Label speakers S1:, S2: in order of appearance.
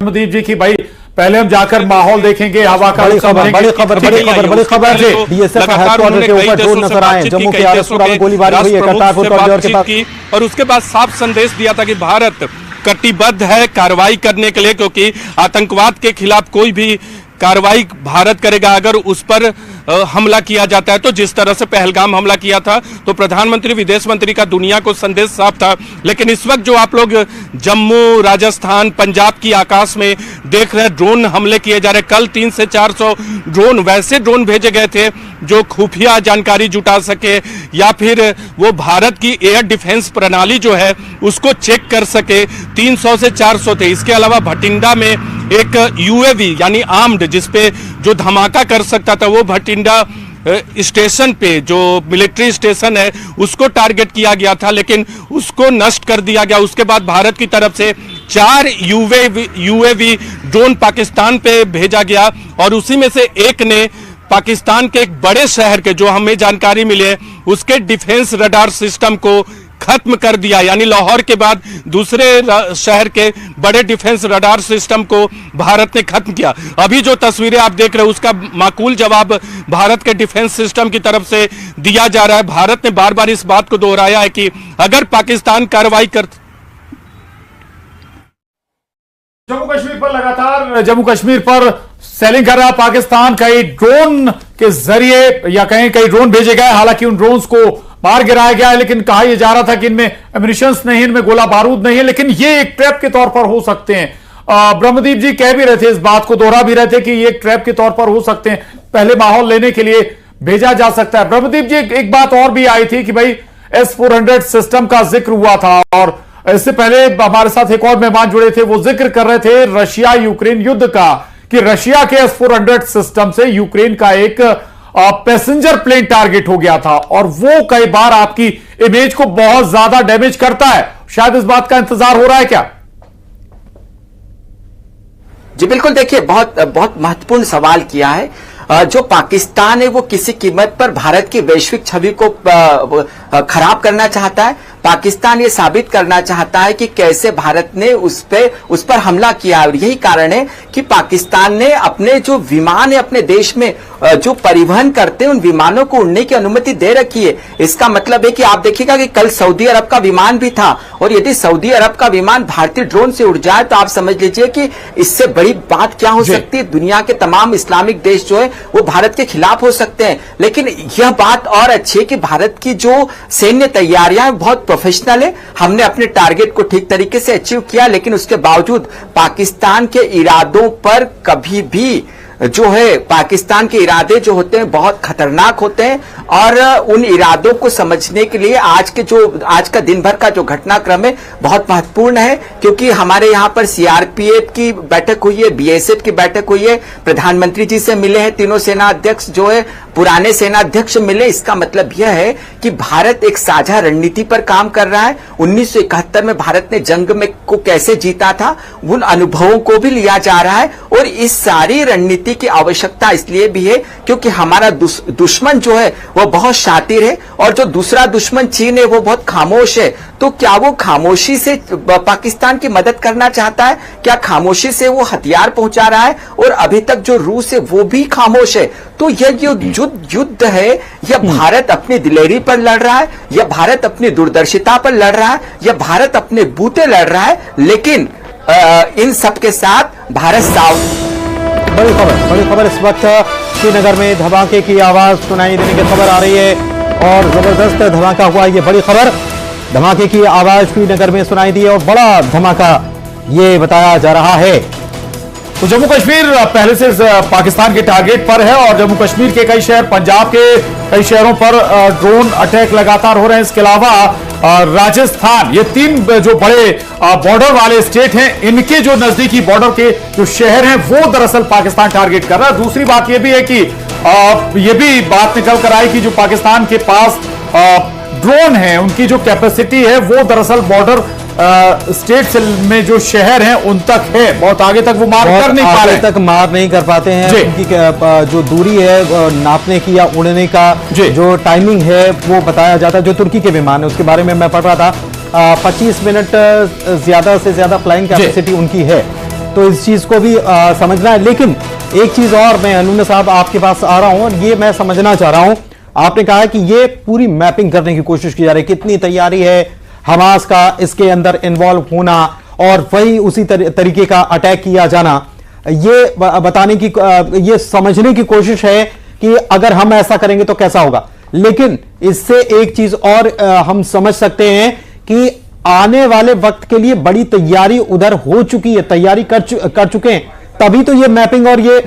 S1: रमदीप जी की भाई पहले हम जाकर माहौल देखेंगे, हवा का
S2: बड़ी खबर बीएसएफ हेडक्वार्टर के ऊपर ड्रोन नजर आए। जम्मू के आरएसपुरा में गोलीबारी हुई है। करतारपुर कॉरिडोर के पास
S3: और उसके बाद साफ संदेश दिया था कि भारत कटिबद्ध है कार्रवाई करने के लिए, क्योंकि आतंकवाद के खिलाफ कोई भी कार्रवाई भारत करेगा अगर उस पर हमला किया जाता है। तो जिस तरह से पहलगाम हमला किया था तो प्रधानमंत्री विदेश मंत्री का दुनिया को संदेश साफ था। लेकिन इस वक्त जो आप लोग जम्मू, राजस्थान, पंजाब की आकाश में देख रहे हैं ड्रोन हमले किए जा रहे हैं। कल 300 से 400 ड्रोन वैसे ड्रोन भेजे गए थे जो खुफिया जानकारी जुटा सके या फिर वो भारत की एयर डिफेंस प्रणाली जो है उसको चेक कर सके। 300 से 400 थे। इसके अलावा भटिंडा में एक यूएवी यानी आर्म्ड जिसपे जो धमाका कर सकता था वो भटिंडा स्टेशन पे जो मिलिट्री स्टेशन है उसको टारगेट किया गया था, लेकिन उसको नष्ट कर दिया गया। उसके बाद भारत की तरफ से 4 यूएवी ड्रोन पाकिस्तान पे भेजा गया और उसी में से एक ने पाकिस्तान के एक बड़े शहर के, जो हमें जानकारी मिली है, उसके डिफेंस रडार सिस्टम को खत्म कर दिया। यानी लाहौर के बाद दूसरे शहर के बड़े डिफेंस रडार सिस्टम को भारत ने खत्म किया। अभी जो तस्वीरें आप देख रहे हैं उसका माकूल जवाब भारत के डिफेंस सिस्टम की तरफ से दिया जा रहा है। भारत ने बार बार इस बात को दोहराया है कि अगर पाकिस्तान कार्रवाई कर
S1: जम्मू कश्मीर पर लगातार जम्मू कश्मीर पर सेलिंग कर रहा पाकिस्तान, कई ड्रोन के जरिए या कहीं ड्रोन भेजे गए। हालांकि उन ड्रोन्स को मार गिराया गया है, लेकिन कहा यह जा रहा था कि इनमें एम्युनिशंस नहीं, इनमें गोला बारूद नहीं है, लेकिन ये एक ट्रैप के तौर पर हो सकते हैं। ब्रह्मदीप जी कह भी रहे थे, इस बात को दोहरा भी रहे थे कि ये एक ट्रैप के तौर पर हो सकते हैं, पहले माहौल लेने के लिए भेजा जा सकता है। ब्रह्मदीप जी एक बात और भी आई थी कि भाई S-400 सिस्टम का जिक्र हुआ था और इससे पहले हमारे साथ एक और मेहमान जुड़े थे, वो जिक्र कर रहे थे रशिया यूक्रेन युद्ध का कि रशिया के S-400 सिस्टम से यूक्रेन का एक पैसेंजर प्लेन टारगेट हो गया था और वो कई बार आपकी इमेज को बहुत ज्यादा डैमेज करता है। शायद इस बात का इंतजार हो रहा है क्या?
S4: जी बिल्कुल, देखिए बहुत महत्वपूर्ण सवाल किया है। जो पाकिस्तान है वो किसी कीमत पर भारत की वैश्विक छवि को खराब करना चाहता है। पाकिस्तान ये साबित करना चाहता है कि कैसे भारत ने उस पर हमला किया और यही कारण है कि पाकिस्तान ने अपने जो विमान है अपने देश में जो परिवहन करते हैं उन विमानों को उड़ने की अनुमति दे रखी है। इसका मतलब है कि आप देखिएगा कि कल सऊदी अरब का विमान भी था और यदि सऊदी अरब का विमान भारतीय ड्रोन से उड़ जाए तो आप समझ लीजिए कि इससे बड़ी बात क्या हो सकती है। दुनिया के तमाम इस्लामिक देश जो है वो भारत के खिलाफ हो सकते हैं। लेकिन यह बात और अच्छी है कि भारत की जो सैन्य तैयारियां बहुत प्रोफेशनल है। हमने अपने टारगेट को ठीक तरीके से अचीव किया, लेकिन उसके बावजूद पाकिस्तान के इरादों पर कभी भी जो है पाकिस्तान के इरादे जो होते हैं बहुत खतरनाक होते हैं और उन इरादों को समझने के लिए आज का दिन भर का जो घटनाक्रम है बहुत महत्वपूर्ण है, क्योंकि हमारे यहाँ पर सीआरपीएफ की बैठक हुई है, बीएसएफ की बैठक हुई है, प्रधानमंत्री जी से मिले हैं तीनों सेना अध्यक्ष जो है पुराने सेना अध्यक्ष मिले। इसका मतलब यह है कि भारत एक साझा रणनीति पर काम कर रहा है। 1971 में भारत ने जंग में को कैसे जीता था उन अनुभवों को भी लिया जा रहा है और इस सारी रणनीति की आवश्यकता इसलिए भी है क्योंकि हमारा दुश्मन जो है वो बहुत शातिर है और जो दूसरा दुश्मन चीन है वो बहुत खामोश है। तो क्या वो खामोशी से पाकिस्तान की मदद करना चाहता है? क्या खामोशी से वो हथियार पहुंचा रहा है? और अभी तक जो रूस है वो भी खामोश है। तो यह युद्ध है, यह भारत अपनी दिलेरी पर लड़ रहा है, यह भारत अपनी दूरदर्शिता पर लड़ रहा है, यह भारत अपने बूते लड़ रहा है। लेकिन इन सब के साथ भारत
S2: बड़ी खबर इस वक्त श्रीनगर में धमाके की आवाज सुनाई देने की खबर आ रही है और जबरदस्त धमाका हुआ। ये बड़ी खबर, धमाके की आवाज श्रीनगर में सुनाई दी और बड़ा धमाका ये बताया जा रहा है।
S1: तो जम्मू कश्मीर पहले से पाकिस्तान के टारगेट पर है और जम्मू कश्मीर के कई शहर, पंजाब के कई शहरों पर ड्रोन अटैक लगातार हो रहे हैं। इसके अलावा राजस्थान, ये 3 जो बड़े बॉर्डर वाले स्टेट हैं, इनके जो नजदीकी बॉर्डर के जो शहर हैं वो दरअसल पाकिस्तान टारगेट कर रहा है। दूसरी बात ये भी है कि ये भी बात निकल कर आई कि जो पाकिस्तान के पास ड्रोन है उनकी जो कैपेसिटी है वो दरअसल बॉर्डर स्टेट में जो शहर हैं उन तक है, बहुत आगे तक वो मार कर नहीं पा रहे,
S2: तक मार नहीं कर पाते हैं। उनकी जो दूरी है नापने की या उड़ने का जो टाइमिंग है वो बताया जाता है। जो तुर्की के विमान है उसके बारे में मैं पढ़ रहा था, 25 मिनट ज्यादा से ज्यादा फ्लाइंग कैपेसिटी उनकी है। तो इस चीज को भी समझना है। लेकिन एक चीज और, मैं नूने साहब आपके पास आ रहा हूं और ये मैं समझना चाह रहा हूं, आपने कहा कि ये पूरी मैपिंग करने की कोशिश की जा रही है, कितनी तैयारी है हमास का इसके अंदर इन्वॉल्व होना और वही उसी तरीके का अटैक किया जाना, ये बताने की, ये समझने की कोशिश है कि अगर हम ऐसा करेंगे तो कैसा होगा। लेकिन इससे एक चीज और हम समझ सकते हैं कि आने वाले वक्त के लिए बड़ी तैयारी उधर हो चुकी है, तैयारी कर चुके हैं, तभी तो ये मैपिंग और ये